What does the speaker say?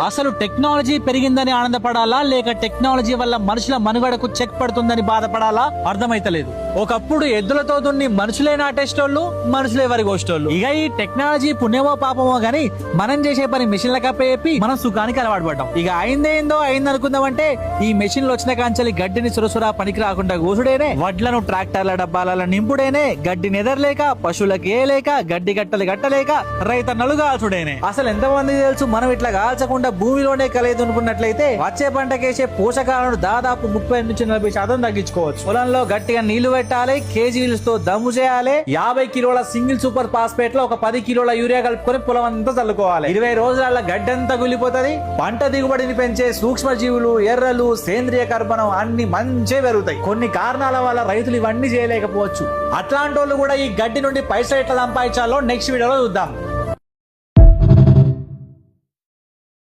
అసలు టెక్నాలజీ పెరిగిందని ఆనందపడాలా లేక టెక్నాలజీ వల్ల మనుషుల మనుగడకు చెక్ పడుతుందని బాధపడాలా అర్థమైతలేదు. ఒకప్పుడు ఎద్దులతో దున్ని మనుషులే నాటేస్తోళ్ళు, మనుషులే వరి కోసేటోళ్ళు. ఇక ఈ టెక్నాలజీ పుణ్యమో పాపమో గానీ మనం చేసే పని మెషిన్ల కప్పేపి మనం సుఖానికి అలవాటు పడ్డాం. ఇక అయిందేందో అయిందనుకుందామంటే ఈ మెషిన్లు వచ్చిన కాంచలి గడ్డిని సురసురా పనికి రాకుండా కూసుడేనే, వడ్లను ట్రాక్టర్ల డబ్బాల నింపుడేనే, గడ్డి నెదర్లేక పశువులకు ఏలేక గడ్డి గట్టలు గట్టలేక రైతన్నలు కాల్చుడేనే. అసలు ఎంతమంది తెలుసు మనం ఇట్లా కాల్చకుండా భూమిలోనే కలేదు అనుకున్నట్లయితే వచ్చే పంటకేసే పోషకాలను దాదాపు 30 నుంచి 40% తగ్గించుకోవచ్చు. పొలంలో గట్టిగా నీళ్లు పెట్టాలి, కేజీలతో దమ్ము చేయాలి, 50 కిలోల సింగిల్ సూపర్ ఫాస్ఫేట్ లో ఒక 10 కిలోల యూరియా కలుపుకొని పొలం అంతా చల్లుకోవాలి. 20 రోజుల గడ్డంతా గులిపోతుంది. పంట దిగుబడిని పెంచే సూక్ష్మ జీవులు, ఎర్రలు, సేంద్రియ కర్బనం అన్ని మంచి పెరుగుతాయి. కొన్ని కారణాల వల్ల రైతులు ఇవన్నీ చేయలేకపోవచ్చు. అట్లాంటి వాళ్ళు కూడా ఈ గడ్డి నుండి పైసలు ఎట్లా సంపాదించాలో నెక్స్ట్ వీడియోలో చూద్దాం.